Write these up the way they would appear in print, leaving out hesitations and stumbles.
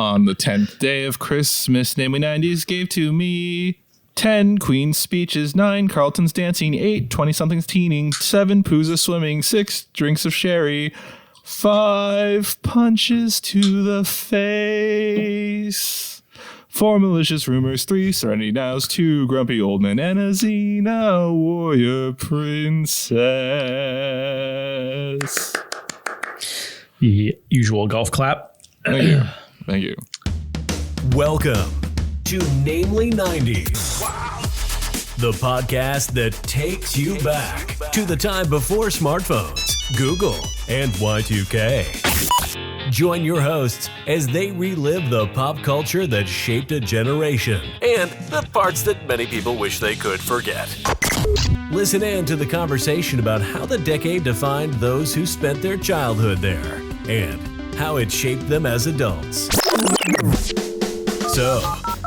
On the 10th day of Christmas, namely 90s, gave to me 10 Queen's speeches, 9 Carlton's dancing, 8 20-somethings teening, 7 poos of swimming, 6 drinks of sherry, 5 punches to the face, 4 malicious rumors, 3 serenity nows, 2 grumpy old men, and a Xena warrior princess. The usual golf clap. Thank you. Thank you. Welcome to Namely 90s. Wow. The podcast that takes you back to the time before smartphones, Google, and Y2K. Join your hosts as they relive the pop culture that shaped a generation and the parts that many people wish they could forget. Listen in to the conversation about how the decade defined those who spent their childhood there and how it shaped them as adults. So,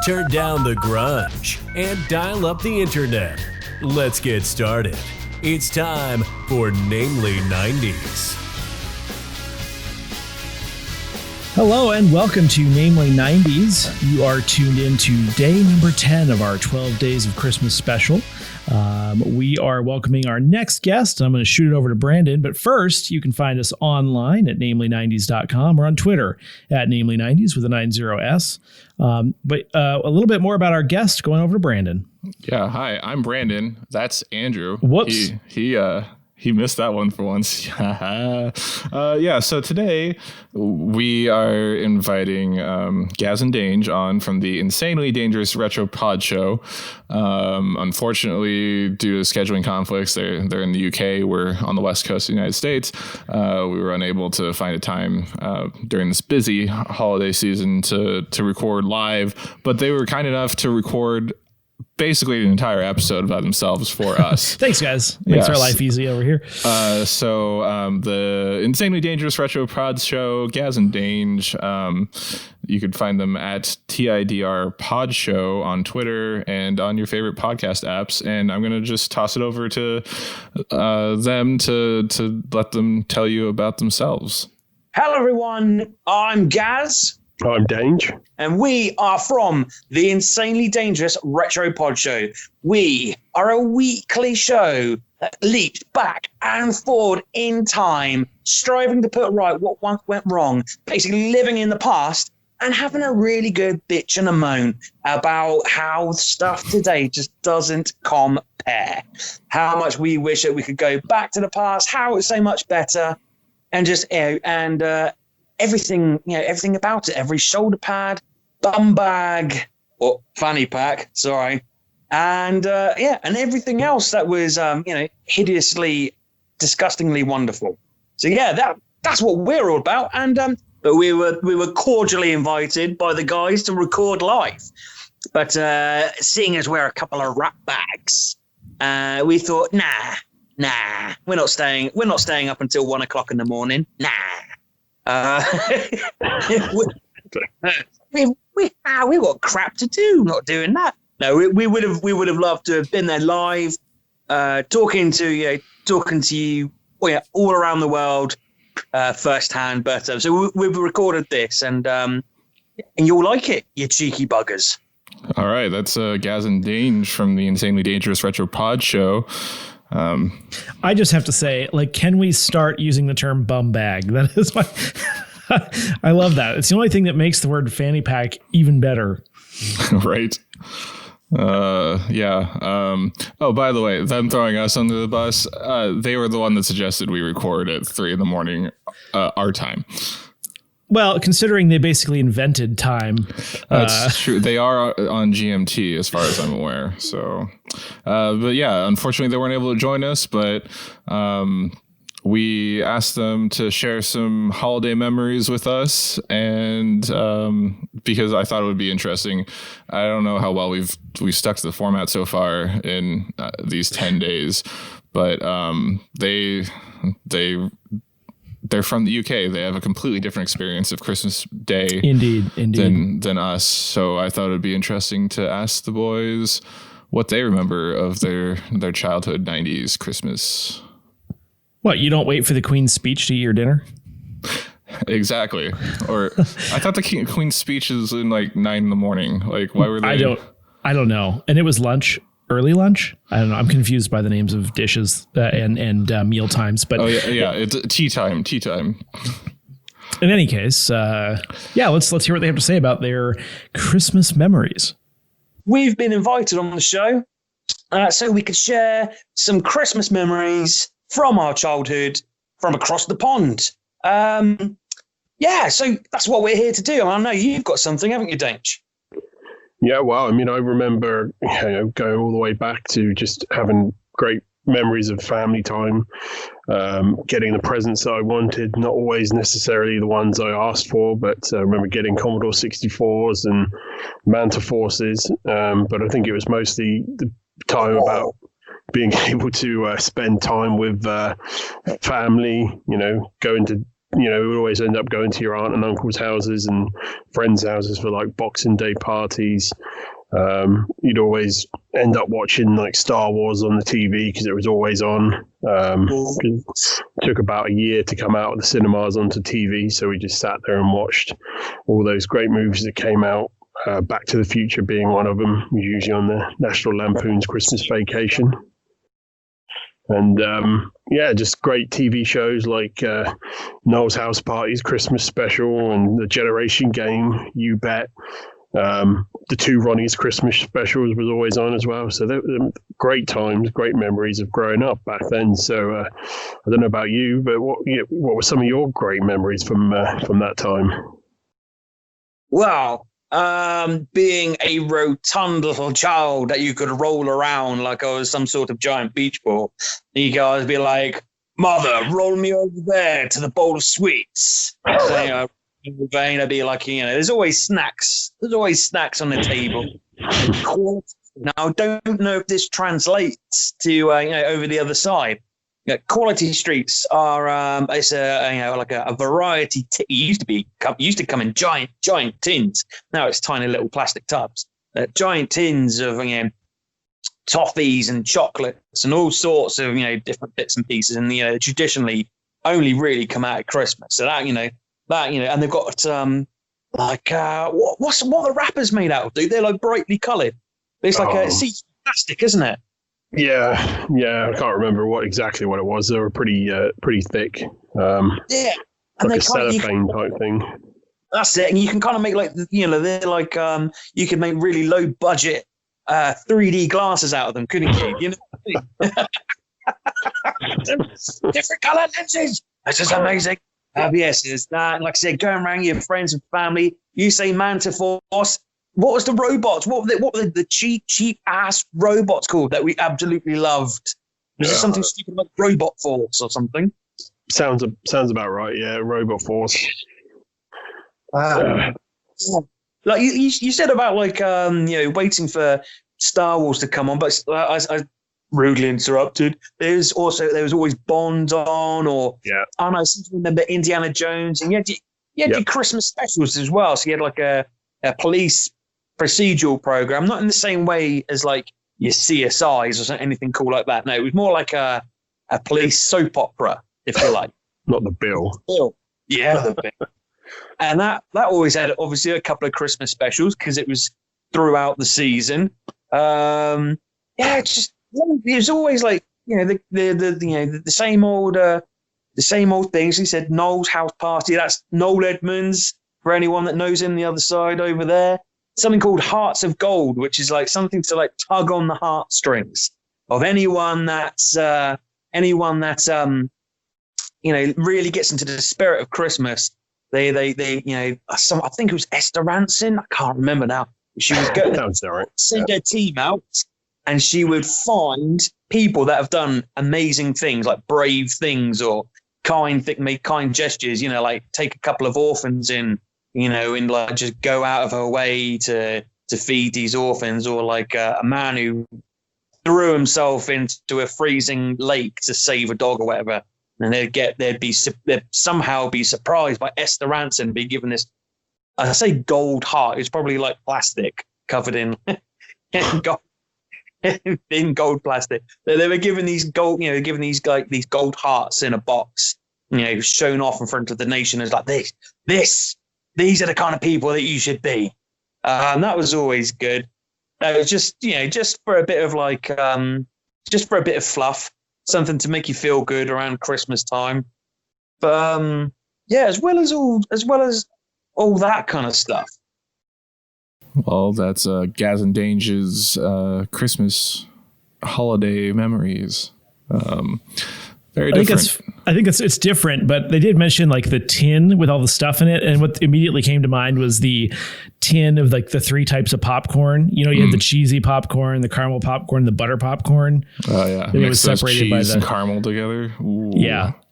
turn down the grunge and dial up the internet. Let's get started. It's time for Namely 90s. Hello and welcome to Namely 90s. You are tuned in to day number 10 of our 12 Days of Christmas special. We are welcoming our next guest. I'm going to shoot it over to Brandon. But first, you can find us online at namely90s.com or on Twitter at namely90s with a 90S. But a little bit more about our guest, going over to Brandon. Yeah, hi, I'm Brandon. That's Andrew. Whoops. He missed that one for once. So today we are inviting Gaz and Dange on from the insanely dangerous Retro Podshow. Unfortunately, due to scheduling conflicts, they're in the UK. We're on the west coast of the United States. We were unable to find a time during this busy holiday season to record live, but they were kind enough to record basically an entire episode by themselves for us. Thanks, guys. Makes our life easy over here. So the Insanely Dangerous Retro Podshow, Gaz and Dange, you could find them at TIDRPodshow on Twitter and on your favorite podcast apps. And I'm going to just toss it over to them to let them tell you about themselves. Hello, everyone. I'm Gaz. I'm Dange. And we are from the Insanely Dangerous Retro Pod Show. We are a weekly show that leaps back and forward in time, striving to put right what once went wrong, basically living in the past and having a really good bitch and a moan about how stuff today just doesn't compare. How much we wish that we could go back to the past, how it's so much better, and just everything about it, every shoulder pad, bum bag, or fanny pack, sorry, and everything else that was, hideously, disgustingly wonderful. So that's what we're all about, and but we were cordially invited by the guys to record live, but seeing as we're a couple of rat bags, we thought, nah, we're not staying up until 1 o'clock in the morning, nah. We got crap to do, not doing that. No, we would have loved to have been there live, talking to you all around the world firsthand. But so we've recorded this, and you'll like it, you cheeky buggers. All right, that's Gaz and Dange from the Insanely Dangerous Retro Pod Show. I just have to say, can we start using the term bum bag? That is my... I love that. It's the only thing that makes the word fanny pack even better. Right. By the way, them throwing us under the bus, they were the one that suggested we record at 3 a.m. Our time. Well, considering they basically invented time. That's true. They are on GMT as far as I'm aware. So, unfortunately they weren't able to join us, but we asked them to share some holiday memories with us. And because I thought it would be interesting. I don't know how well we've stuck to the format so far in these 10 days, but they're from the UK. They have a completely different experience of Christmas Day indeed. than us. So I thought it'd be interesting to ask the boys what they remember of their childhood 90s Christmas. What, you don't wait for the Queen's speech to eat your dinner? Exactly. Or I thought the Queen's speech is in like 9 a.m. Like, why were they? I don't know. And it was lunch, early lunch. I don't know. I'm confused by the names of dishes and meal times. But it's tea time. In any case, let's hear what they have to say about their Christmas memories. We've been invited on the show so we could share some Christmas memories from our childhood from across the pond. So that's what we're here to do. I know you've got something, haven't you, Dange? Yeah, well, I mean, I remember going all the way back to just having great memories of family time, getting the presents that I wanted, not always necessarily the ones I asked for, but I remember getting Commodore 64s and Manta Forces, but I think it was mostly the time about being able to spend time with family, going to, we would always end up going to your aunt and uncle's houses and friends' houses for like Boxing Day parties. You'd always end up watching like Star Wars on the TV because it was always on. It took about a year to come out of the cinemas onto TV, so we just sat there and watched all those great movies that came out. Back to the Future being one of them, usually on the National Lampoon's Christmas Vacation. And just great TV shows like Noel's House Party's Christmas Special and The Generation Game, You Bet. The two Ronnie's Christmas specials was always on as well. So they were great times, great memories of growing up back then. So I don't know about you, but what were some of your great memories from that time? Well, being a rotund little child that you could roll around like I was some sort of giant beach ball. You guys be like, "Mother, roll me over there to the bowl of sweets." So, in the vein, I'd be like, there's always snacks. There's always snacks on the table. Now, I don't know if this translates to over the other side. Quality streets are it's a variety. It used to come in giant tins. Now it's tiny little plastic tubs. Giant tins of toffees and chocolates and all sorts of different bits and pieces. And traditionally only really come out at Christmas. So that and they've got what's what the wrappers made out of? Dude, they're like brightly coloured. It's like it's plastic, isn't it? Yeah, I can't remember exactly what it was. They were pretty thick. And like a cellophane type thing. That's it, and you can kind of make they're like you could make really low budget 3D glasses out of them, couldn't you? Different color lenses. This is amazing. Yes, it's that. Like I said, going around your friends and family. You say Manta Force. What was the robots? What were the cheap ass robots called that we absolutely loved? Was it something stupid like Robot Force or something? Sounds about right. Yeah, Robot Force. Like you said about waiting for Star Wars to come on, but I rudely interrupted. There was always Bond on, or I don't know. I seem to remember Indiana Jones, and you had your Christmas specials as well. So you had like a police procedural program, not in the same way as like your CSIs or anything cool like that. No, it was more like a police soap opera, if you like. Not the Bill. Yeah, the Bill. And that always had obviously a couple of Christmas specials because it was throughout the season. It was always like the same old things. He said Noel's House Party. That's Noel Edmonds for anyone that knows him. The other side over there, something called Hearts of Gold, which is like something to like tug on the heartstrings of anyone that's really gets into the spirit of Christmas. They I think it was Esther Ranson. I can't remember now. She would go send her team out, and she would find people that have done amazing things, like brave things or make kind gestures. Like take a couple of orphans in, and like just go out of her way to feed these orphans, or like a man who threw himself into a freezing lake to save a dog or whatever. And they'd somehow be surprised by Esther Ranson be given this, I say gold heart. It's probably like plastic covered in gold, in gold plastic. They were given these gold, these gold hearts in a box, shown off in front of the nation as like these are the kind of people that you should be. And that was always good. It was just for a bit of just for a bit of fluff, something to make you feel good around Christmas time. But as well as all that kind of stuff. Well, that's Gaz and Dange's Christmas holiday memories. Very different. I think it's different, but they did mention like the tin with all the stuff in it, and what immediately came to mind was the tin of like the 3 types of popcorn. You had the cheesy popcorn, the caramel popcorn, the butter popcorn. Oh yeah, it was separated by and caramel together. Ooh.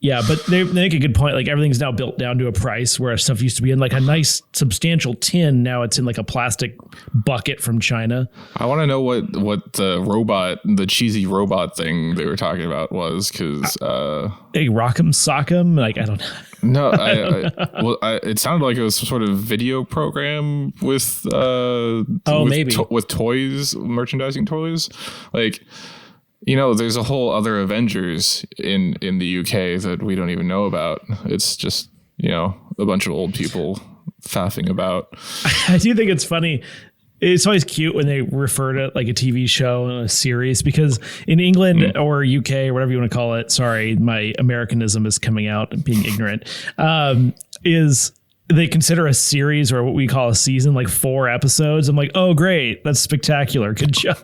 Yeah, but they make a good point. Like everything's now built down to a price, where stuff used to be in like a nice substantial tin. Now it's in like a plastic bucket from China. I want to know what the cheesy robot thing they were talking about was, because a Rock'em Sock'em, like I don't know. No, it sounded like it was some sort of video program with with toys, merchandising toys, like. There's a whole other Avengers in the UK that we don't even know about. It's just, a bunch of old people faffing about. I do think it's funny. It's always cute when they refer to like a TV show and a series, because in England or UK or whatever you want to call it, sorry, my Americanism is coming out and being ignorant, is they consider a series or what we call a season like 4 episodes. I'm like, oh, great. That's spectacular. Good job.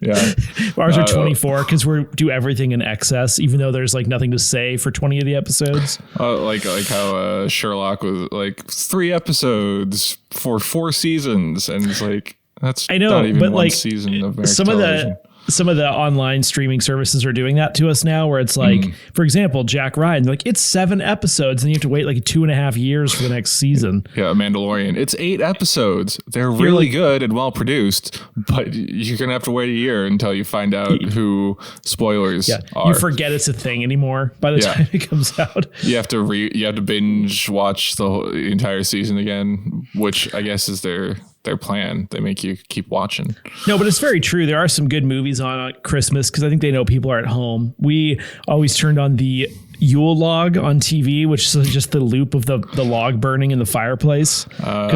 Yeah, ours are 24 because we do everything in excess, even though there's like nothing to say for 20 of the episodes. Like how Sherlock was like 3 episodes for 4 seasons, and it's like that's not even one like season of American television. Some of the online streaming services are doing that to us now, where it's like, for example, Jack Ryan, like it's 7 episodes and you have to wait like 2.5 years for the next season. Yeah, Mandalorian, it's 8 episodes. They're really good and well produced, but you're gonna have to wait a year until you find out who spoilers are. You forget it's a thing anymore by the time it comes out. You have to binge watch the entire season again, which I guess is their plan. They make you keep watching. No, but it's very true. There are some good movies on Christmas because I think they know people are at home. We always turned on the Yule log on TV, which is just the loop of the log burning in the fireplace. I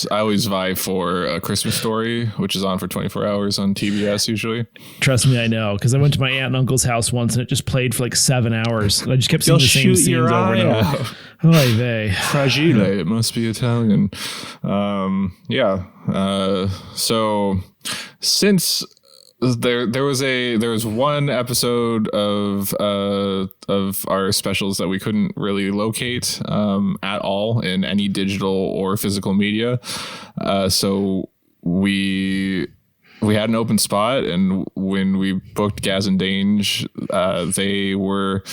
always vie for A Christmas Story, which is on for 24 hours on TBS usually. Trust me, I know, because I went to my aunt and uncle's house once and it just played for like 7 hours. And I just kept seeing the same scenes over and over. Oy vey. Fragile, it must be Italian. So since there was one episode of our specials that we couldn't really locate at all in any digital or physical media, so we had an open spot, and when we booked Gaz and Dange, they were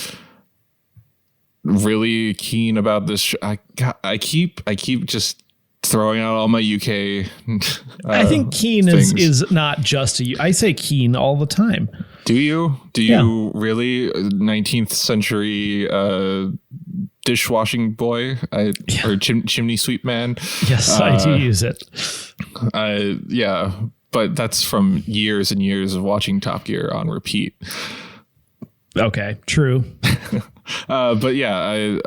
really keen about this. I keep just throwing out all my UK. I think keen is not just I say keen all the time. Do you? Do you really? 19th century dishwashing boy or chimney sweep man? Yes, I do use it. But that's from years and years of watching Top Gear on repeat. Okay, true. But yeah,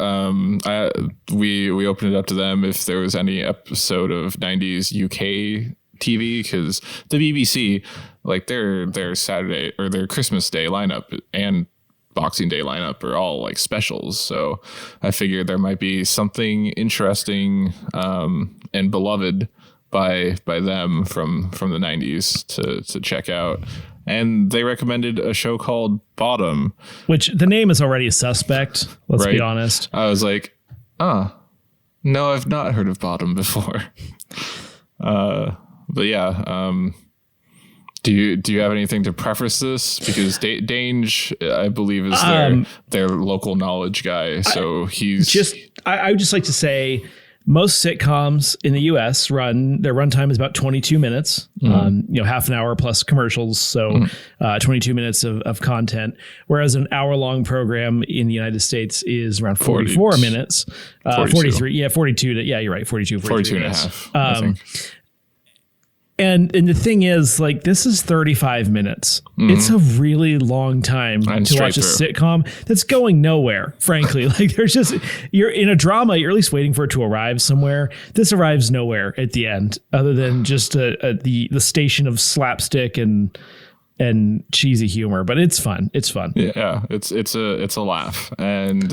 we opened it up to them if there was any episode of 90s UK TV, because the BBC, like their Saturday or their Christmas Day lineup and Boxing Day lineup are all like specials. So I figured there might be something interesting and beloved by them from the 90s to check out. And they recommended a show called Bottom, which the name is already a suspect. Let's be honest. I was like, no, I've not heard of Bottom before. But yeah, do you have anything to preface this? Because Dange, I believe, is their local knowledge guy. So I would just like to say, most sitcoms in the US their runtime is about 22 minutes, half an hour plus commercials. So 22 minutes of content, whereas an hour-long program in the United States is around 44 minutes. 43. Yeah, 42. Yeah, you're right. 42 and a half. I think. And the thing is, like, this is 35 minutes. It's a really long time to watch a sitcom that's going nowhere, frankly. Like, there's just, you're in a drama, you're at least waiting for it to arrive somewhere. This arrives nowhere at the end, other than just the station of slapstick and cheesy humor. But it's fun. It's fun. Yeah, it's a laugh. And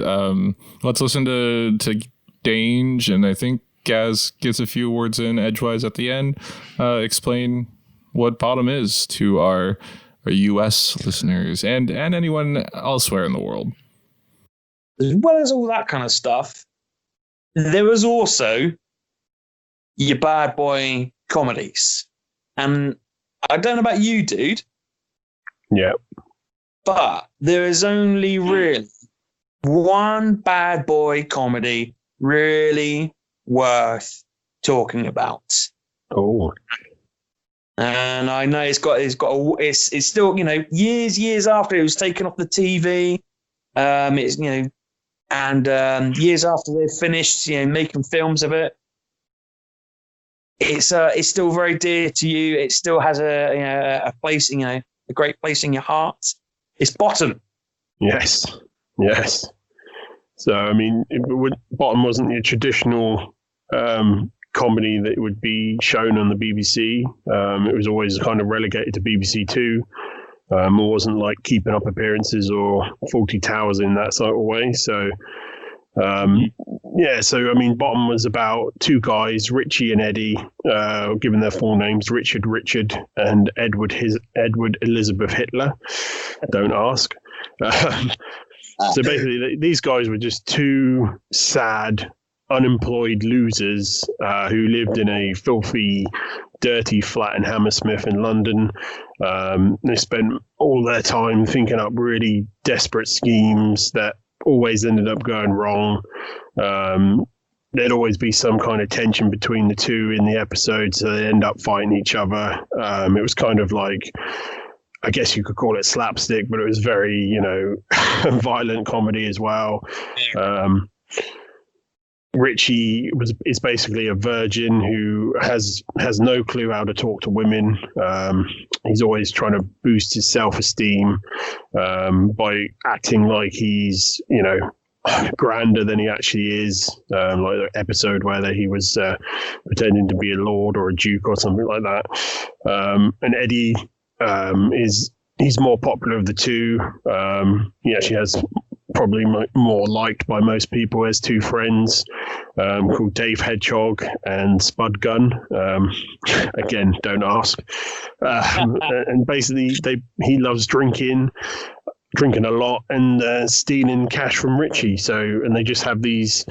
let's listen to Dange, and I think Gaz gets a few words in edgewise at the end. Explain what Bottom is to our U.S. listeners and anyone elsewhere in the world. As well as all that kind of stuff, there was also your bad boy comedies. And I don't know about you, dude. Yeah. But there is only really one bad boy comedy really worth talking about. Oh. And I know it's still, years after it was taken off the TV. It's, and years after they've finished, making films of it. It's still very dear to you. It still has a place, a great place in your heart. It's Bottom. Yes. So, I mean, Bottom wasn't your traditional comedy that would be shown on the BBC. It was always kind of relegated to BBC Two. It wasn't like Keeping Up Appearances or Fawlty Towers in that sort of way. So, so, I mean, Bottom was about two guys, Richie and Eddie, given their full names, Richard, and Edward Elizabeth Hitler. Don't ask. So basically, these guys were just two sad, unemployed losers who lived in a filthy, dirty flat in Hammersmith in London. They spent all their time thinking up really desperate schemes that always ended up going wrong. There'd always be some kind of tension between the two in the episode, so they end up fighting each other. It was kind of like, I guess you could call it slapstick, but it was very, violent comedy as well. Richie is basically a virgin who has no clue how to talk to women. He's always trying to boost his self-esteem by acting like he's, grander than he actually is. Like the episode where he was pretending to be a lord or a duke or something like that. And Eddie he's more popular of the two. He actually has probably more liked by most people. Has two friends called Dave Hedgehog and Spud Gun. Again, don't ask. And basically, he loves drinking a lot and stealing cash from Richie. And they just have these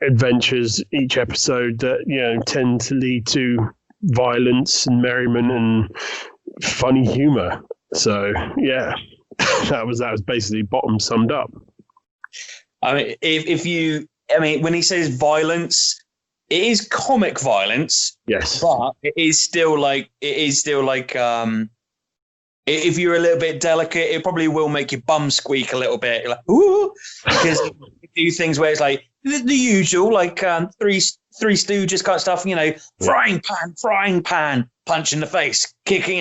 adventures each episode that tend to lead to violence and merriment and funny humor. So yeah, that was basically Bottom summed up. I mean, when he says violence, it is comic violence. Yes, but it is still like if you're a little bit delicate, it probably will make your bum squeak a little bit. You're like, ooh, because you do things where it's like the usual, like Three Stooges kind of stuff. Frying pan, punch in the face, kicking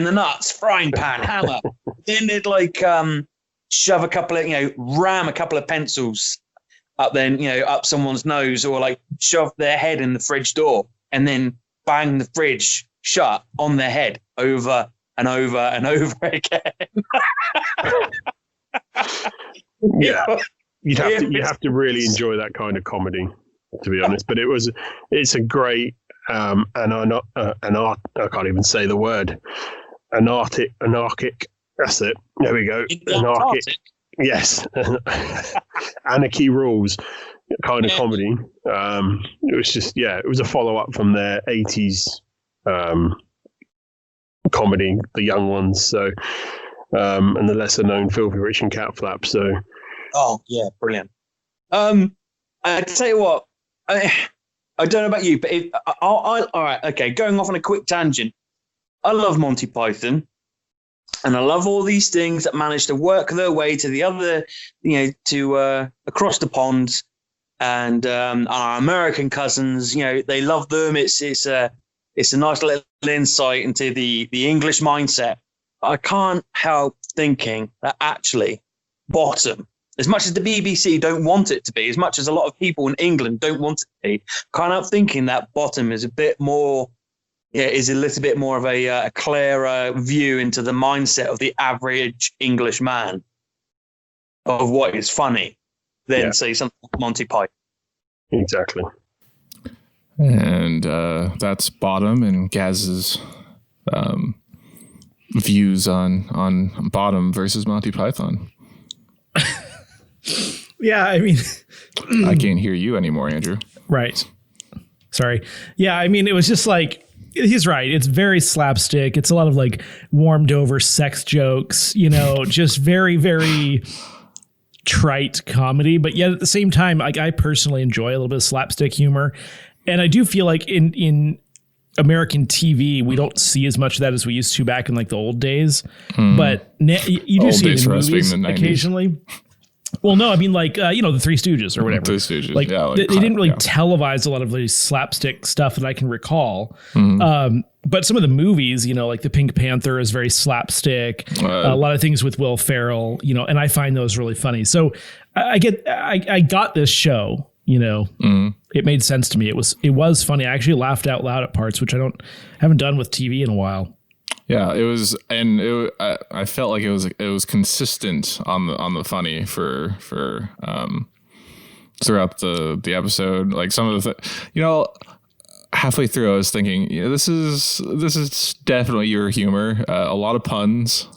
the nuts, frying pan, hammer. Then they'd shove a couple of, ram a couple of pencils up up someone's nose, or like shove their head in the fridge door and then bang the fridge shut on their head over and over and over again. Yeah. You have to really enjoy that kind of comedy, to be honest. But it's a great I can't even say the word. Anarchic. That's it. There we go. Anarchic. Yes. Anarchy rules kind of comedy. It was just, it was a follow up from their 80s comedy, The Young Ones. So, and the lesser known Filthy Rich and Cat Flap. So, oh yeah, brilliant. I tell you what, I don't know about you, but all right, okay. Going off on a quick tangent, I love Monty Python, and I love all these things that manage to work their way to the other, to across the pond, and our American cousins, they love them. It's It's a nice little insight into the English mindset. I can't help thinking that actually Bottom, as much as the BBC don't want it to be, as much as a lot of people in England don't want it to be, can't help thinking that Bottom is a bit more, is a little bit more of a clearer view into the mindset of the average English man of what is funny than, say, something like Monty Python. Exactly. And that's Bottom and Gaz's views on Bottom versus Monty Python. Yeah, I mean, I can't hear you anymore, Andrew. Right. Sorry. Yeah, I mean, it was just like, he's right. It's very slapstick. It's a lot of like warmed over sex jokes, you know, just very, very trite comedy. But yet at the same time, like, I personally enjoy a little bit of slapstick humor. And I do feel like in American TV, we don't see as much of that as we used to back in like the old days. But you do see it in movies occasionally. Well, no, I mean, like, you know, the Three Stooges or whatever. Three Stooges, like, yeah. Like they didn't really televise a lot of these slapstick stuff that I can recall. But some of the movies, you know, like the Pink Panther is very slapstick. A lot of things with Will Ferrell, you know, and I find those really funny. So I got this show, you know, it made sense to me. It was funny. I actually laughed out loud at parts, which haven't done with TV in a while. Yeah, it was, and I felt like it was consistent on the funny for throughout the episode. Like some of the, you know, halfway through I was thinking, yeah, this is definitely your humor. A lot of puns.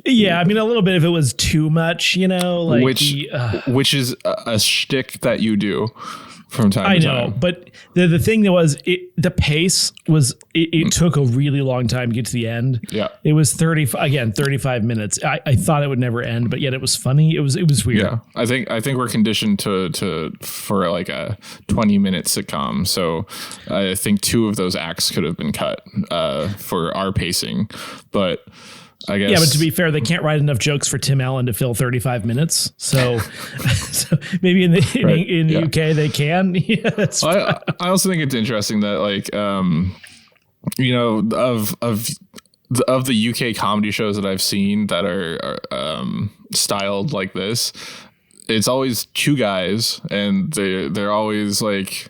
Yeah, I mean, a little bit if it was too much, you know, like which is a shtick that you do from time to time. I know, but the thing that was, the pace was, it took a really long time to get to the end. Yeah. It was 35 minutes. I thought it would never end, but yet it was funny. It was weird. Yeah. I think we're conditioned for like a 20-minute sitcom. So I think 2 of those acts could have been cut for our pacing, but I guess. Yeah, but to be fair, they can't write enough jokes for Tim Allen to fill 35 minutes. So, so maybe in the UK they can. Yeah, I also think it's interesting that, like, you know, of the UK comedy shows that I've seen that are styled like this, it's always 2 guys, and they're always like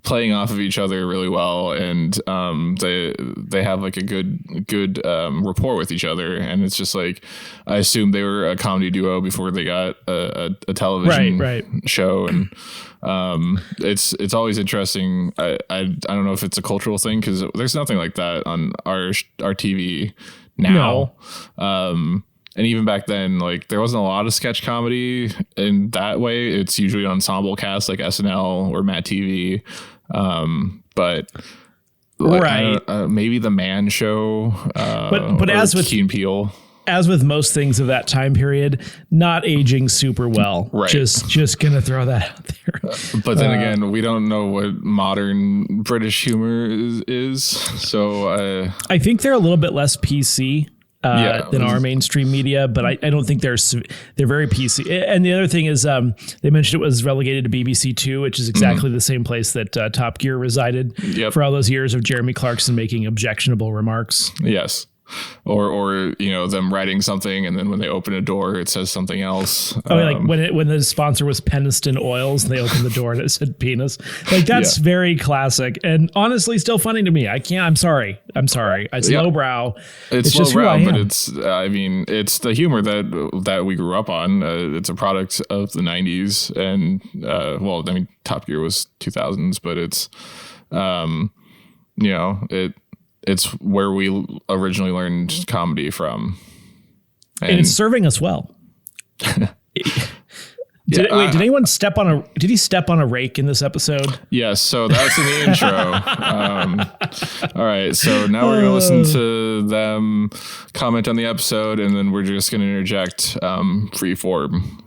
playing off of each other really well, and they have like a good rapport with each other, and it's just like, I assume they were a comedy duo before they got a television show, and it's always interesting. I don't know if it's a cultural thing, because there's nothing like that on our TV now. No. And even back then, like, there wasn't a lot of sketch comedy in that way. It's usually ensemble cast like SNL or Mad TV. But maybe The Man Show. But as with Key and Peele, as with most things of that time period, not aging super well. Right. Just gonna throw that out there. But then again, we don't know what modern British humor is. So I think they're a little bit less PC than our mainstream media, but I don't think they're very PC. And the other thing is, they mentioned it was relegated to BBC Two, which is exactly the same place that Top Gear resided for all those years of Jeremy Clarkson making objectionable remarks. Yes. Or you know, them writing something, and then when they open a door, it says something else. Like when the sponsor was Peniston Oils, and they opened the door and it said penis. Like, that's very classic, and honestly, still funny to me. I'm sorry. It's lowbrow. It's lowbrow, but it's the humor that we grew up on. It's a product of the 90s, and Top Gear was 2000s, but it's you know, it's where we originally learned comedy from. And it's serving us well. Did anyone did he step on a rake in this episode? Yes. So that's in the intro. All right. So now we're going to listen to them comment on the episode, and then we're just going to interject free form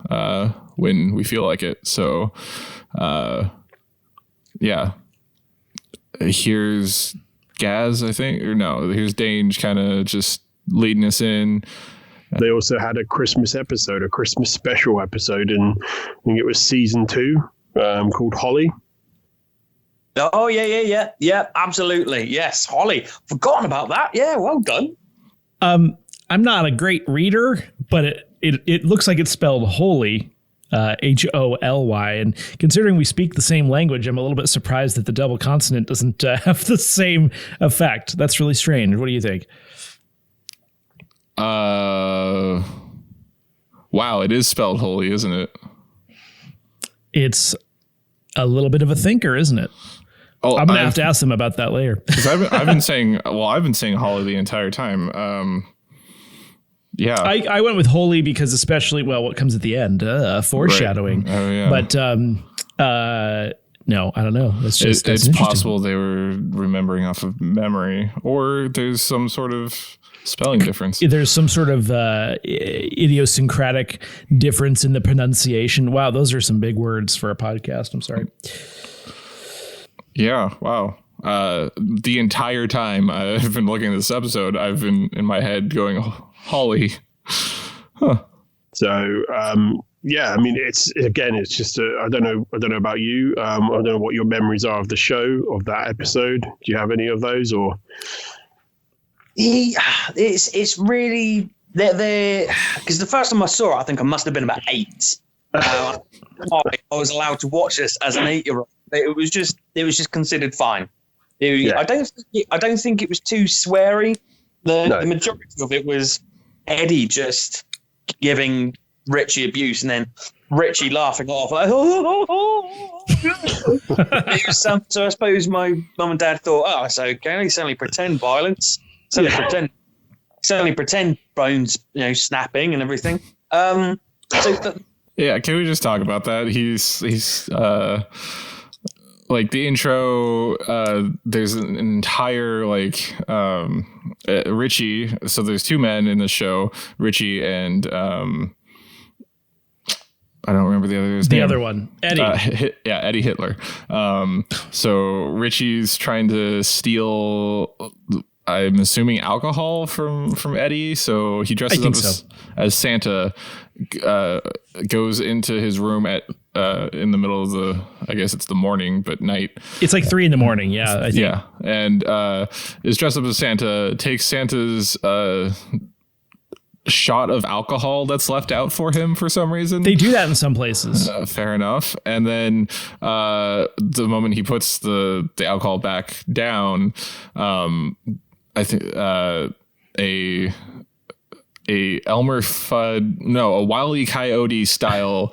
when we feel like it. So here's Gaz, I think, or no, here's Dange kind of just leading us in. They also had a Christmas special episode, and I think it was season 2, called Holly. Oh, yeah, absolutely. Yes, Holly. Forgotten about that. Yeah, well done. I'm not a great reader, but it looks like it's spelled holy, Holy. And considering we speak the same language, I'm a little bit surprised that the double consonant doesn't have the same effect. That's really strange. What do you think? Wow, it is spelled holy, isn't it? It's a little bit of a thinker, isn't it? Oh, I'm gonna have to ask them about that later. Because I've been saying Holly the entire time. Yeah, I went with holy because especially what comes at the end, foreshadowing. Right. Oh yeah, but no, I don't know. It's possible they were remembering off of memory, or there's some sort of spelling difference. There's some sort of idiosyncratic difference in the pronunciation. Wow, those are some big words for a podcast. I'm sorry. Yeah, wow. The entire time I've been looking at this episode, I've been in my head going, Holly. Huh. So, yeah, I mean, it's just, I don't know about you. I don't know what your memories are of the show, of that episode. Do you have any of those or? It's really because the first time I saw it, I think I must have been about 8. I was allowed to watch this as an 8-year-old. It was just considered fine. I don't think it was too sweary. The majority of it was Eddie just giving Richie abuse, and then Richie laughing off. Like, so I suppose my mum and dad thought, oh, it's okay. It's only pretend violence. It's only pretend bones, snapping and everything. Yeah, can we just talk about that? He's like the intro. There's an entire Richie. So there's 2 men in the show, Richie and I don't remember the other's name. The other one, Eddie. Eddie Hitler. So Richie's trying to steal, I'm assuming, alcohol from Eddie. So he dresses up as Santa, goes into his room at in the middle of I guess it's the morning, but night. It's like 3 a.m. Yeah, I think. Yeah, and is dressed up as Santa. Takes Santa's shot of alcohol that's left out for him for some reason. They do that in some places. Fair enough. And then the moment he puts the alcohol back down, I think a Elmer Fudd, a Wile E. Coyote style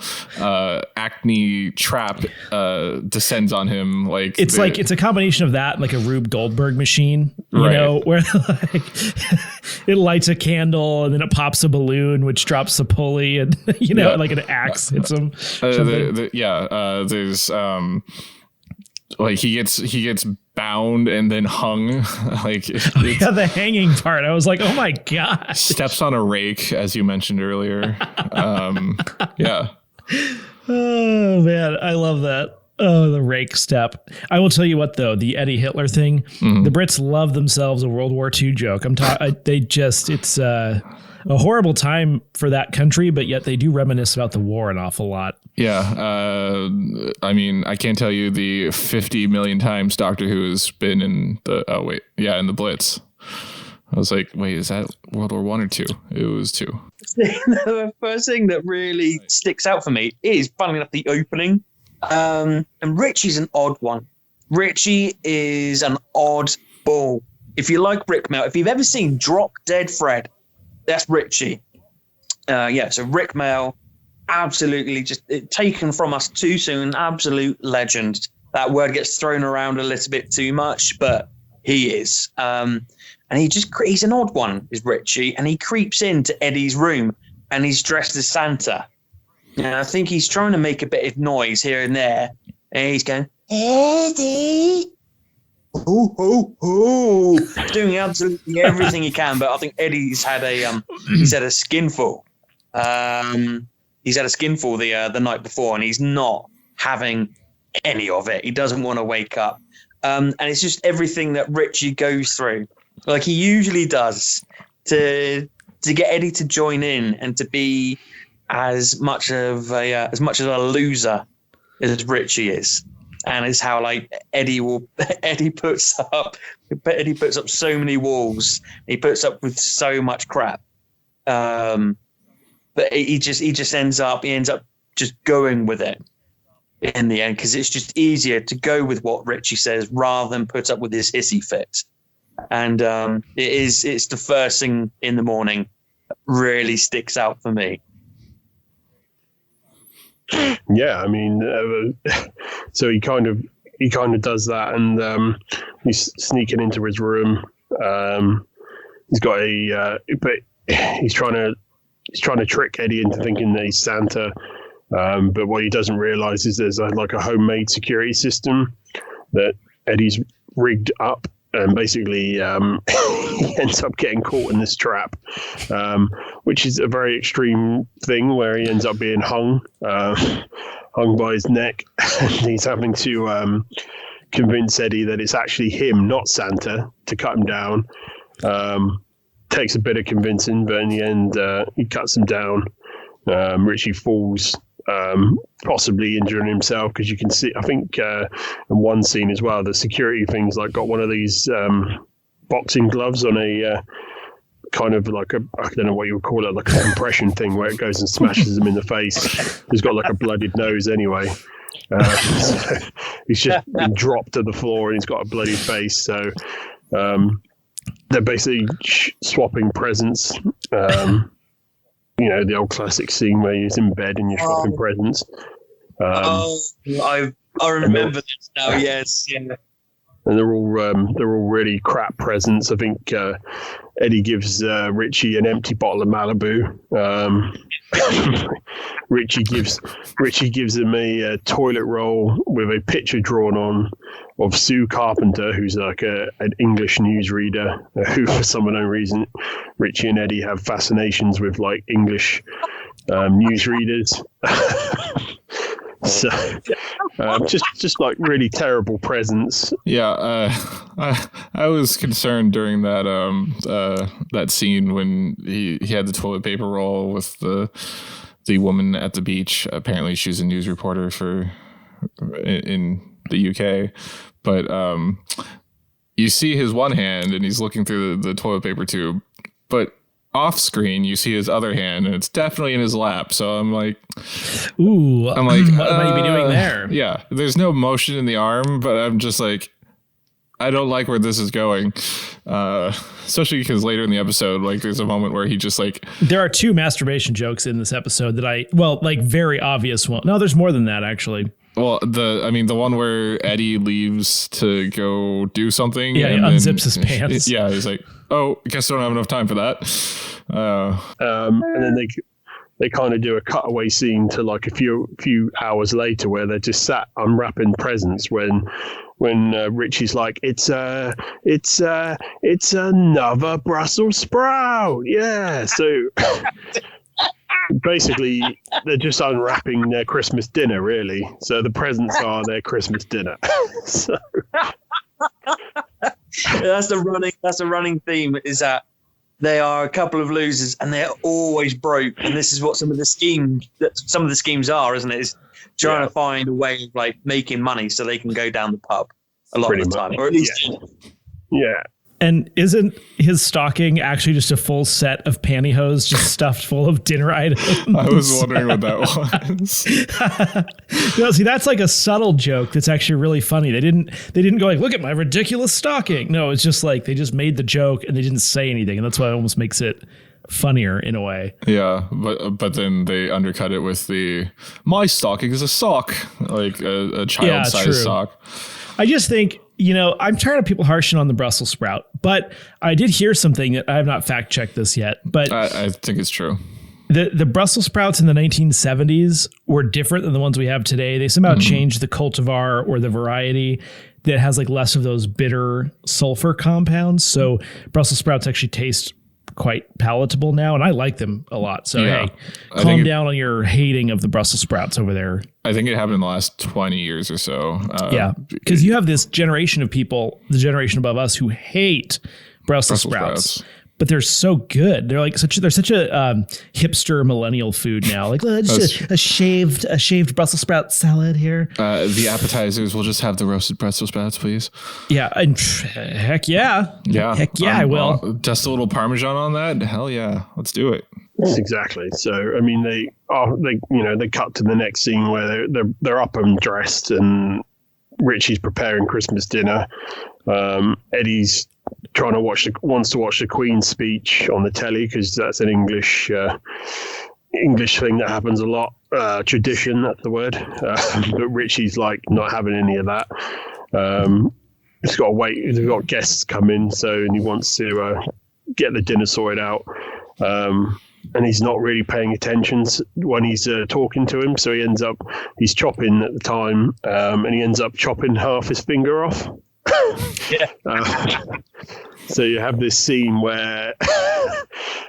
Acme trap descends on him. It's a combination of that and like a Rube Goldberg machine, where it lights a candle and then it pops a balloon, which drops a pulley, and like an axe hits him. There's he gets bound and then hung. The hanging part. I was like, oh my god. Steps on a rake, as you mentioned earlier. Yeah. Oh man, I love that. Oh, the rake step. I will tell you what, though, the Eddie Hitler thing. Mm-hmm. The Brits love themselves a World War II joke. It's a horrible time for that country, but yet they do reminisce about the war an awful lot. Yeah. I mean, I can't tell you the 50 million times Doctor Who has been in in the Blitz. I was like, wait, is that World War I or II? It was II. The first thing that really sticks out for me is, funnily enough, the opening. And Richie's an odd one. Richie is an odd ball. If you like Rick Mail, if you've ever seen Drop Dead Fred, that's Richie. So Rick Mail, absolutely just taken from us too soon. Absolute legend. That word gets thrown around a little bit too much, but he is. And he's an odd one, is Richie. And he creeps into Eddie's room and he's dressed as Santa. And I think he's trying to make a bit of noise here and there. And he's going, Eddie. Oh, doing absolutely everything he can. But I think Eddie's had a skinful. He's had a skinful the night before, and he's not having any of it. He doesn't want to wake up. And it's just everything that Richie goes through, like he usually does, to get Eddie to join in and to be as much of a loser as Richie is. and it's how like Eddie puts up so many walls. He puts up with so much crap, but he just ends up just going with it in the end, because it's just easier to go with what Richie says rather than put up with his hissy fit. And it's the first thing in the morning that really sticks out for me. Yeah, I mean, so he kind of does that, and he's sneaking into his room. He's got but he's trying to trick Eddie into thinking that he's Santa. But what he doesn't realize is there's a homemade security system that Eddie's rigged up, and basically he ends up getting caught in this trap, which is a very extreme thing where he ends up being hung by his neck, and he's having to convince Eddie that it's actually him, not Santa, to cut him down. Takes a bit of convincing, but in the end he cuts him down. Richie falls, possibly injuring himself, because you can see, I think in one scene as well, the security thing's got one of these boxing gloves on a kind of I don't know what you would call it, like a compression thing where it goes and smashes him in the face. He's got a bloodied nose anyway. So he's just been dropped to the floor and he's got a bloody face. So they're basically swapping presents. The old classic scene where he's in bed and you're swapping presents. I remember this now. Yes, yeah. And they're all really crap presents. I think Eddie gives Richie an empty bottle of Malibu. Richie gives him a toilet roll with a picture drawn on of Sue Carpenter, who's an English newsreader, who for some unknown reason Richie and Eddie have fascinations with English newsreaders. So just really terrible presents. Yeah, I was concerned during that that scene when he had the toilet paper roll with the woman at the beach. Apparently she's a news reporter in the UK, but you see his one hand and he's looking through the toilet paper tube, but off screen you see his other hand and it's definitely in his lap. So I'm like, what might you be doing there? Yeah, there's no motion in the arm, but I'm just like, I don't like where this is going, especially because later in the episode, there's a moment where he just there are two masturbation jokes in this episode that very obvious one. No, there's more than that actually. Well, the one where Eddie leaves to go do something. Yeah, and he unzips his pants. Yeah, he's like, oh, I guess I don't have enough time for that. And then they kind of do a cutaway scene to a few hours later where they're just sat unwrapping presents when Richie's like, it's another Brussels sprout. Yeah. So basically they're just unwrapping their Christmas dinner, really. So the presents are their Christmas dinner. So that's the running theme, is that they are a couple of losers and they're always broke. And this is what some of the schemes are, isn't it? Is trying to find a way of making money so they can go down the pub a lot of the time, or at least. Yeah. And isn't his stocking actually just a full set of pantyhose just stuffed full of dinner items? I was wondering what that was. No, see, that's a subtle joke that's actually really funny. They didn't go look at my ridiculous stocking. No, it's just they just made the joke and they didn't say anything, and that's why it almost makes it funnier in a way. Yeah, but then they undercut it with my stocking is a sock, a child-sized sock. I just think, I'm tired of people harshing on the Brussels sprout, but I did hear something that I have not fact checked this yet, but I think it's true. The Brussels sprouts in the 1970s were different than the ones we have today. They somehow changed the cultivar or the variety that has less of those bitter sulfur compounds. So Brussels sprouts actually taste quite palatable now, and I like them a lot. So hey, calm down on your hating of the Brussels sprouts over there. I think it happened in the last 20 years or so. Yeah, because you have this generation of people, the generation above us, who hate Brussels sprouts. but they're so good. They're like such a hipster millennial food now. Like just a shaved Brussels sprout salad here. The appetizers will just have the roasted pretzel sprouts, please. Yeah, and heck yeah, I will. Just a little Parmesan on that. Hell yeah, let's do it. Exactly. So I mean, they cut to the next scene where they're up and dressed, and Richie's preparing Christmas dinner. Eddie's wants to watch the Queen's speech on the telly because that's an English thing that happens a lot. Tradition, that's the word. But Richie's like not having any of that. He's got to wait. He's got guests come in, and he wants to get the dinner sorted out. And he's not really paying attention when he's talking to him. So he's chopping at the time, and he ends up chopping half his finger off. So you have this scene where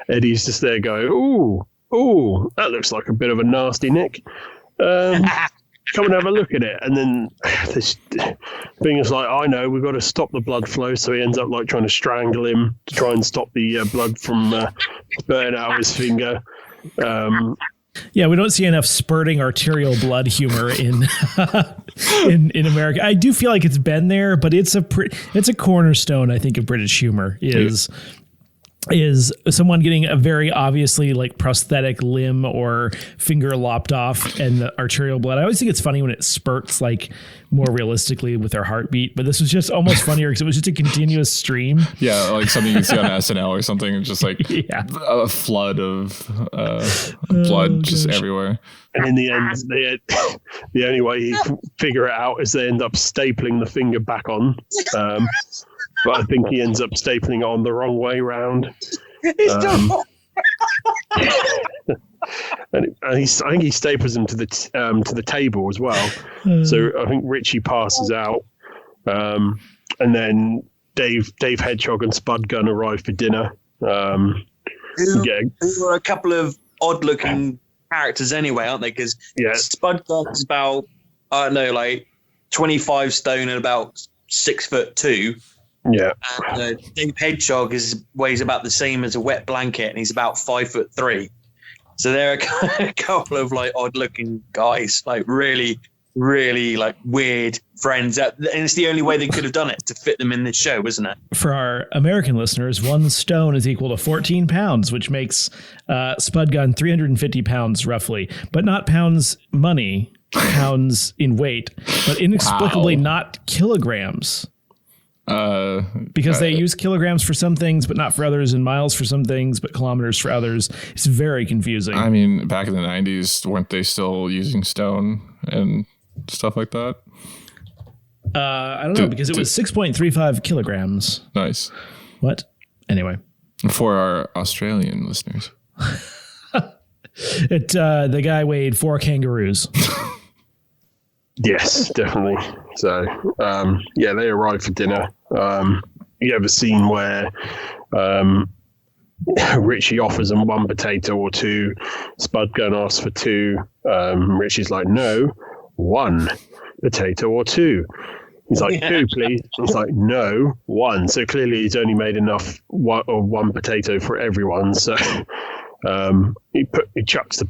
Eddie's just there going, ooh, that looks like a bit of a nasty nick. Come and have a look at it. And then this thing is like, I know, we've got to stop the blood flow. So he ends up like trying to strangle him to try and stop the blood from spurting out of his finger. Yeah, we don't see enough spurting arterial blood humor in in America. I do feel like it's been there, but it's a cornerstone, I think, of British humor is someone getting a very obviously like prosthetic limb or finger lopped off and the arterial blood. I always think it's funny when it spurts like more realistically with their heartbeat, but this was just almost funnier because it was just a continuous stream. Yeah, like something you see on SNL or something. It's just like a flood of blood just everywhere. And in the end, the only way you can figure it out is they end up stapling the finger back on. But I think he ends up stapling it on the wrong way round. And I think he staples him to the table as well. So I think Richie passes out, and then Dave Hedgehog and Spud Gun arrive for dinner. Who are a couple of odd-looking characters anyway, aren't they? Because Spud Gun's about, I don't know, like 25 stone and about 6'2". Yeah. And Dave Hedgehog weighs about the same as a wet blanket, and he's about 5'3". So they're a couple of like odd-looking guys, like really, really like weird friends. And it's the only way they could have done it to fit them in this show, isn't it? For our American listeners, 1 stone is equal to 14 pounds, which makes Spud Gun 350 pounds roughly, but not pounds money, pounds in weight, but inexplicably not kilograms. Because they use kilograms for some things, but not for others, and miles for some things, but kilometers for others. It's very confusing. I mean, back in the 90s, weren't they still using stone and stuff like that? I don't know, because it was 6.35 kilograms. Nice. What? Anyway. For our Australian listeners. The guy weighed 4 kangaroos. Yes, definitely. So, they arrive for dinner. You have a scene where Richie offers him 1 potato or 2. Spud Gun asks for 2. Richie's like, no, 1 potato or 2. He's like, 2, please. He's like, no, 1. So clearly he's only made enough one potato for everyone. So he chucks the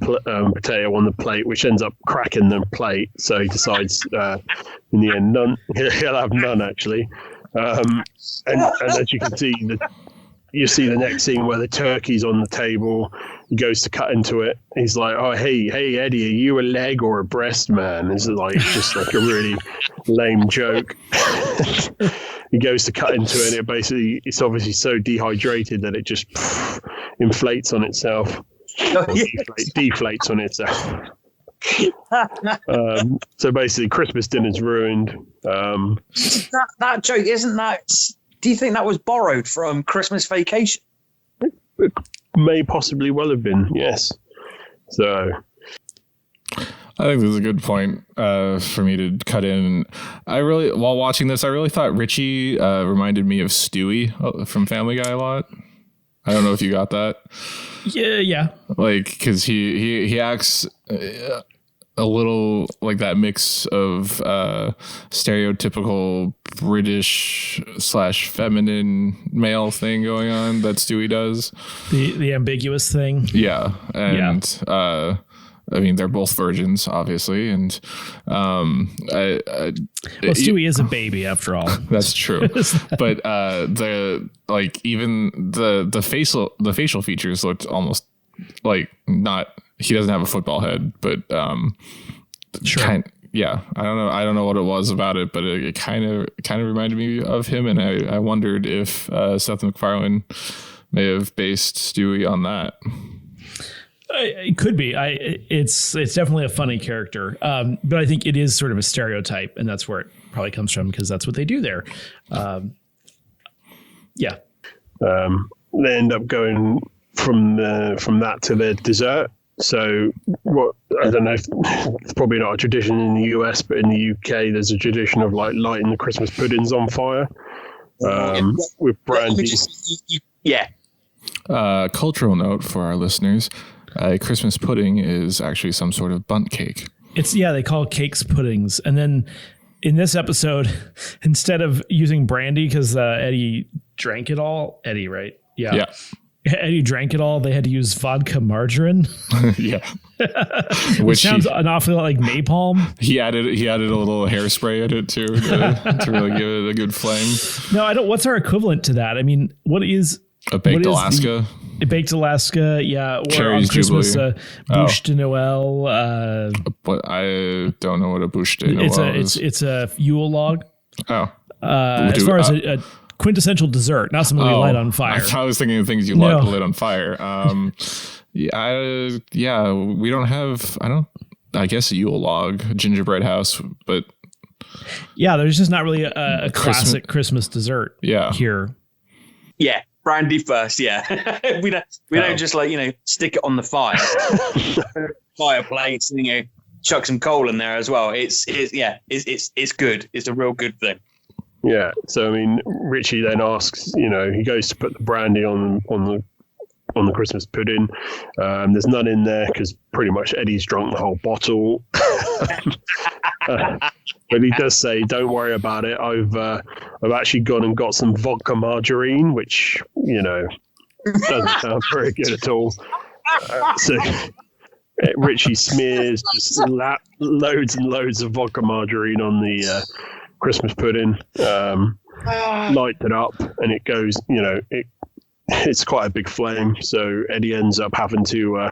potato on the plate, which ends up cracking the plate. So he decides in the end, he'll have none actually. And as you can see, you see the next scene where the turkey's on the table. He goes to cut into it. He's like, "Oh, hey, Eddie, are you a leg or a breast man?" This is like just like a really lame joke. He goes to cut into it, and it's obviously so dehydrated that it just inflates on itself. Deflates on itself. So basically, Christmas dinner's ruined. That joke, isn't that? Do you think that was borrowed from Christmas Vacation? It may possibly well have been, yes. So I think this is a good point for me to cut in. While watching this, I really thought Richie reminded me of Stewie from Family Guy a lot. I don't know if you got that. Yeah. Like, because he acts a little like that mix of stereotypical British / feminine male thing going on that Stewie does. The ambiguous thing. Yeah. And I mean, they're both virgins, obviously, and Stewie is a baby after all. That's true. But even the facial features looked almost like not. He doesn't have a football head, but sure. I don't know what it was about it, but it kind of reminded me of him, and I wondered if Seth MacFarlane may have based Stewie on that. It could be. It's definitely a funny character, but I think it is sort of a stereotype, and that's where it probably comes from because that's what they do there. Yeah. They end up going from that to their dessert. So what I don't know, it's probably not a tradition in the US, but in the UK, there's a tradition of like lighting the Christmas puddings on fire with brandy. Cultural note for our listeners. Christmas pudding is actually some sort of bundt cake. They call cakes puddings. And then in this episode, instead of using brandy, because Eddie drank it all, Eddie, right? Yeah. Eddie drank it all. They had to use vodka margarine. Yeah. Which sounds an awful lot like napalm. He added a little hairspray at it too to really give it a good flame. No, I don't. What's our equivalent to that? I mean, what is a baked Alaska? Baked Alaska, yeah. Or Cherries on Christmas, Jubilee. Bûche de Noël. But I don't know what a Bûche de Noël is. It's a Yule log. Oh. As far as a quintessential dessert, not something we light on fire. I was thinking of things you lit on fire. We don't have, I guess a Yule log, gingerbread house, but. Yeah, there's just not really a classic Christmas dessert here. Yeah. Brandy first, yeah. we don't just stick it on the fire, fireplace, and chuck some coal in there as well. It's good. It's a real good thing. Yeah. So I mean, Richie then asks, he goes to put the brandy on the Christmas pudding. There's none in there because pretty much Eddie's drunk the whole bottle. But he does say, "Don't worry about it. I've actually gone and got some vodka margarine, which doesn't sound very good at all." So Richie smears just loads and loads of vodka margarine on the Christmas pudding, lights it up, and it goes. It's quite a big flame. So Eddie ends up having to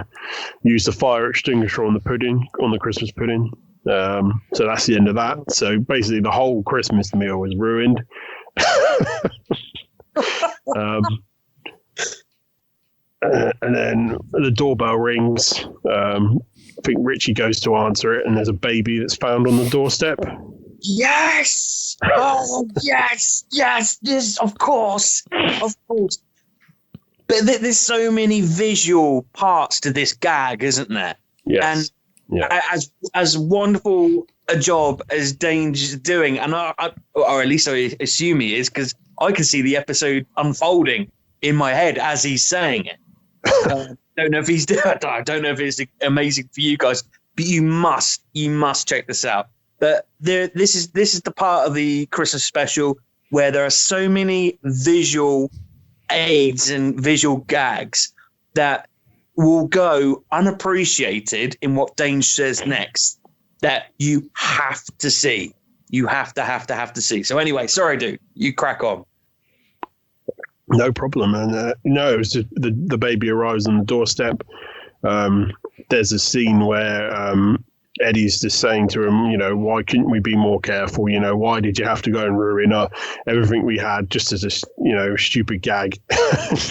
use the fire extinguisher on the Christmas pudding. So that's the end of that. So basically the whole Christmas meal was ruined. And then the doorbell rings. I think Richie goes to answer it, and there's a baby that's found on the doorstep. Yes! Oh, yes! This, of course. But there's so many visual parts to this gag, isn't there? Yes. And as wonderful a job as Dane's doing, and or at least I assume he is, because I can see the episode unfolding in my head as he's saying it. I don't know if he's doing it. I don't know if it's amazing for you guys, but you must check this out. But this is the part of the Christmas special where there are so many visual aids and visual gags that will go unappreciated in what Dane says next that you have to see. You have to see. So anyway, sorry, dude. You crack on. No problem. And it was just the baby arrives on the doorstep. There's a scene where Eddie's just saying to him, why couldn't we be more careful? Why did you have to go and ruin everything we had just as a stupid gag?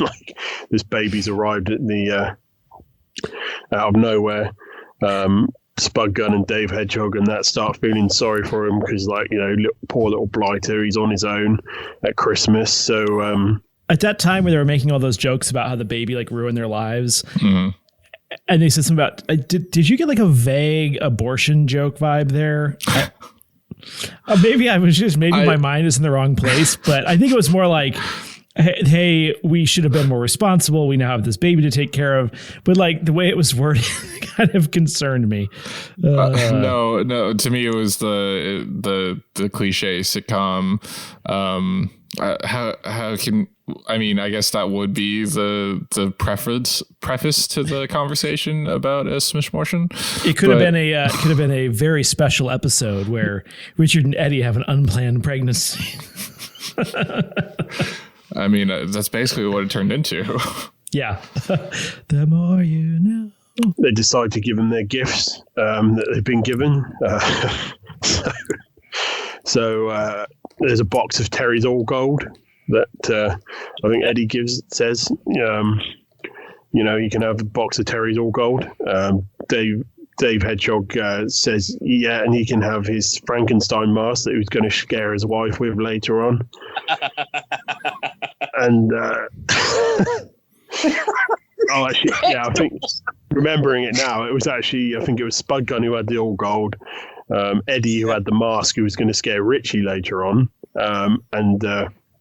Like this baby's arrived at the out of nowhere. Spud Gun and Dave Hedgehog and that start feeling sorry for him because poor little blighter, he's on his own at Christmas. So at that time where they were making all those jokes about how the baby ruined their lives, mm-hmm. and they said something about did you get a vague abortion joke vibe there? Maybe my mind is in the wrong place, but I think it was more like hey, we should have been more responsible. We now have this baby to take care of. But like the way it was worded kind of concerned me. No. To me, it was the cliche sitcom. How can I guess that would be the preface to the conversation about a smishmortion. It could have been a very special episode where Richard and Eddie have an unplanned pregnancy. I mean, that's basically what it turned into. Yeah. The more you know. They decide to give them their gifts that they've been given. So there's a box of Terry's All Gold that I think Eddie says, you can have a box of Terry's All Gold. Dave Hedgehog says, yeah, and he can have his Frankenstein mask that he was going to scare his wife with later on. And I think remembering it now, I think it was Spud Gun who had the All Gold, Eddie who had the mask who was going to scare Richie later on, and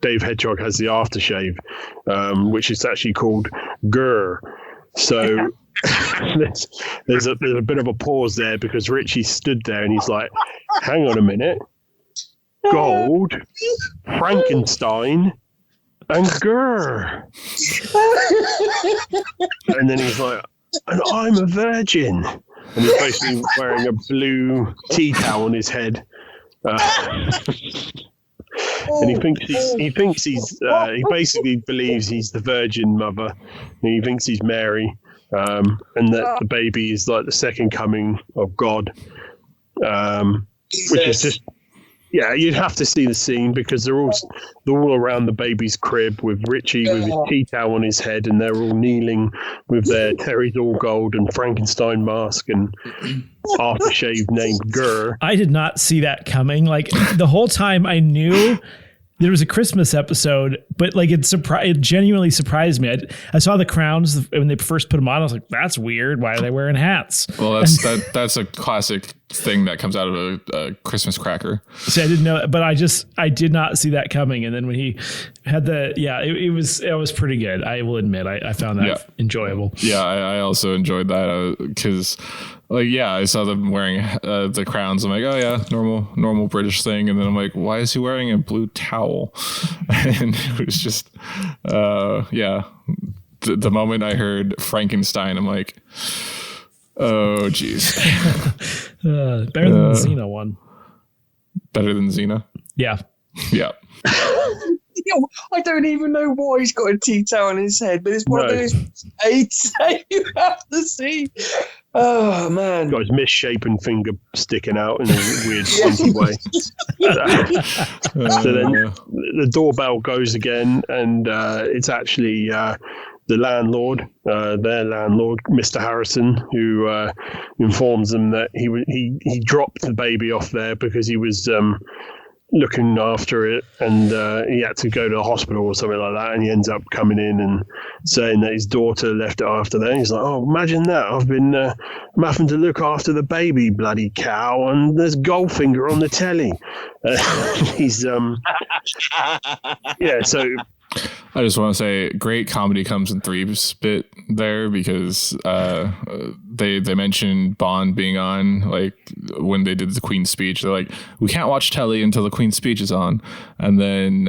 Dave Hedgehog has the aftershave, which is actually called Grr. So there's a bit of a pause there because Richie stood there and he's like, hang on a minute, gold, Frankenstein, and Grr. And then he's like, and I'm a virgin. And he's basically wearing a blue tea towel on his head. And he basically believes he's the Virgin Mother. And he thinks he's Mary, and that the baby is like the second coming of God. Which is just, you'd have to see the scene because they're all around the baby's crib with Richie with his tea towel on his head, and they're all kneeling with their Terry's All Gold and Frankenstein mask and aftershave named Grr. I did not see that coming. Like the whole time I knew there was a Christmas episode, but like it genuinely surprised me. I saw the crowns when they first put them on. I was like, that's weird. Why are they wearing hats? Well, that's a classic thing that comes out of a Christmas cracker. So I didn't know, but I did not see that coming. And then when he had it was pretty good. I will admit, I found that enjoyable. Yeah, I also enjoyed that because I saw them wearing the crowns. I'm like, oh yeah, normal British thing. And then I'm like, why is he wearing a blue towel? And it was just, the moment I heard Frankenstein, I'm like, oh geez. Better than the Xena one. Better than Xena? Yeah. Yeah. I don't even know why he's got a tea towel on his head, but it's one of those aids that you have to see. Oh man! Got his misshapen finger sticking out in a weird, funky way. So then the doorbell goes again, and it's actually the landlord, their landlord, Mr. Harrison, who informs them that he dropped the baby off there because he was looking after it, and he had to go to the hospital or something like that, and he ends up coming in and saying that his daughter left it after that. He's like, oh, imagine that, I'm having to look after the baby, bloody cow, and there's Goldfinger on the telly. He's so I just want to say great comedy comes in threes bit there because they mentioned Bond being on, like when they did the Queen's speech. They're like, we can't watch telly until the Queen's speech is on, and then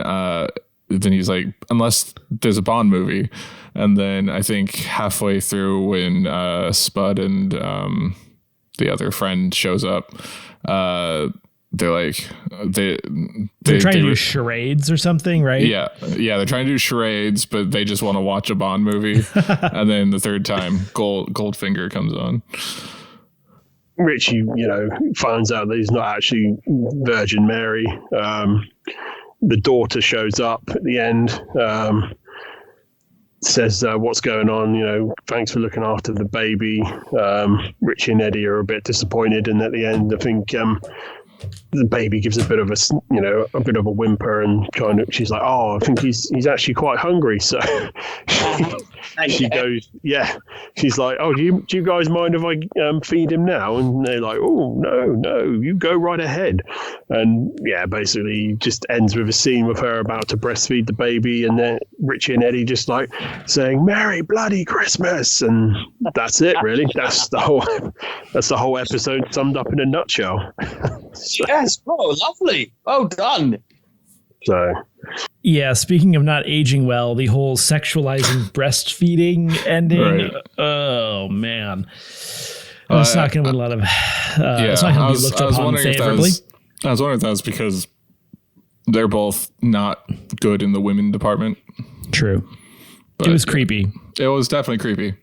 he's like, unless there's a Bond movie. And then I think halfway through when Spud and the other friend shows up, they're like they're trying to do charades or something, right? Yeah, they're trying to do charades, but they just want to watch a Bond movie. And then the third time, Goldfinger comes on. Richie, finds out that he's not actually Virgin Mary. The daughter shows up at the end, says what's going on, thanks for looking after the baby. Richie and Eddie are a bit disappointed, and at the end I think the baby gives a bit of a whimper, and she's like, oh, I think he's actually quite hungry. So she goes, yeah. She's like, oh, do you guys mind if I feed him now? And they're like, oh, no, you go right ahead. And yeah, basically just ends with a scene with her about to breastfeed the baby, and then Richie and Eddie just like saying Merry bloody Christmas, and that's it really. That's the whole episode summed up in a nutshell. Yes, lovely. Well done. So yeah, speaking of not aging well, the whole sexualizing breastfeeding ending. Right. Oh man, it's not going to be a lot of. It's not going to be looked upon favorably. I was wondering if that was because they're both not good in the women department. True. But it was creepy. It was definitely creepy.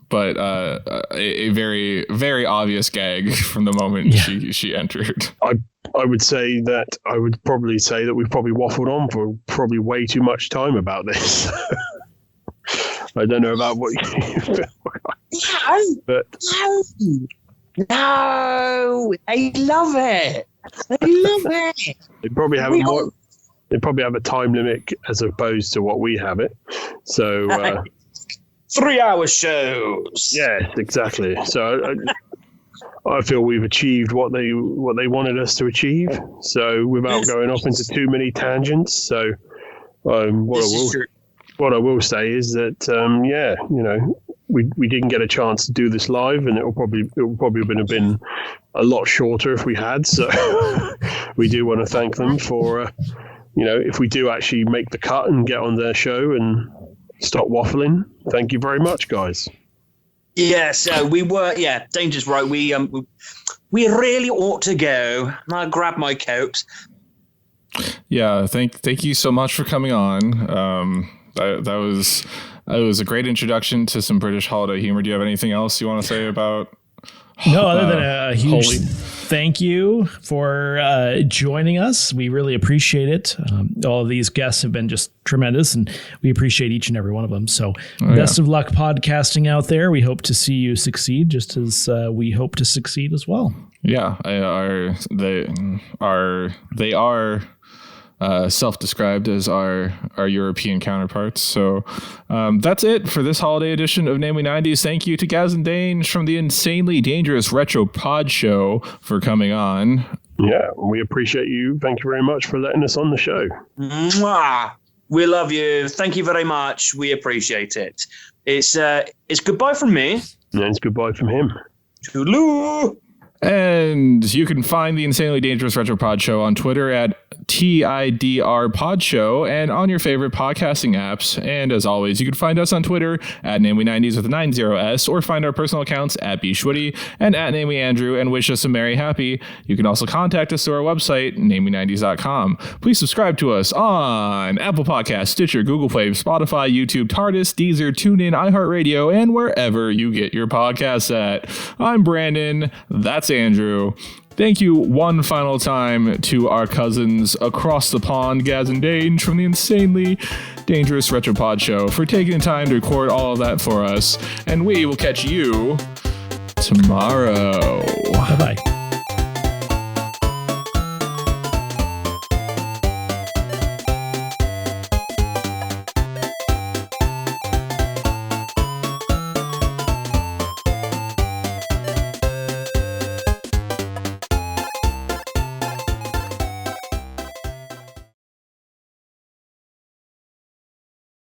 But a very, very obvious gag from the moment she entered. I would say that we've probably waffled on for probably way too much time about this. I don't know about what you feel. But no, I love it. They probably have they probably have a time limit as opposed to what we have it. So 3-hour shows. Yeah, exactly. So I feel we've achieved what they wanted us to achieve. So without going off into too many tangents. So what I will say is that we didn't get a chance to do this live, and it will probably have been a lot shorter if we had. So we do want to thank them for if we do actually make the cut and get on their show and stop waffling. Thank you very much, guys. Yeah, so we were, Danger's right. We really ought to go. I'll grab my coat. Yeah, thank you so much for coming on. That was a great introduction to some British holiday humor. Do you have anything else you want to say about? No, other than a huge thank you for joining us. We really appreciate it. All of these guests have been just tremendous, and we appreciate each and every one of them. So best of luck podcasting out there. We hope to see you succeed just as we hope to succeed as well. Yeah, they are self-described as our European counterparts. So that's it for this holiday edition of Namely 90s. Thank you to Gaz and Dange from the Insanely Dangerous Retro Pod Show for coming on. Yeah, we appreciate you. Thank you very much for letting us on the show. Mwah! We love you. Thank you very much. We appreciate it. It's goodbye from me. And it's goodbye from him. Toodaloo! And you can find the Insanely Dangerous Retro Pod Show on Twitter at TIDRPodshow and on your favorite podcasting apps. And as always, you can find us on Twitter at Namely90s with a 90s, or find our personal accounts at bschwitty and at NamelyAndrew and wish us a Merry Happy. You can also contact us through our website, Namely90s.com. Please subscribe to us on Apple Podcasts, Stitcher, Google Play, Spotify, YouTube, TARDIS, Deezer, TuneIn, iHeartRadio, and wherever you get your podcasts at. I'm Brandon. That's Andrew. Thank you one final time to our cousins across the pond, Gaz and Dange from the Insanely Dangerous Retro Pod Show, for taking the time to record all of that for us. And we will catch you tomorrow. Bye-bye.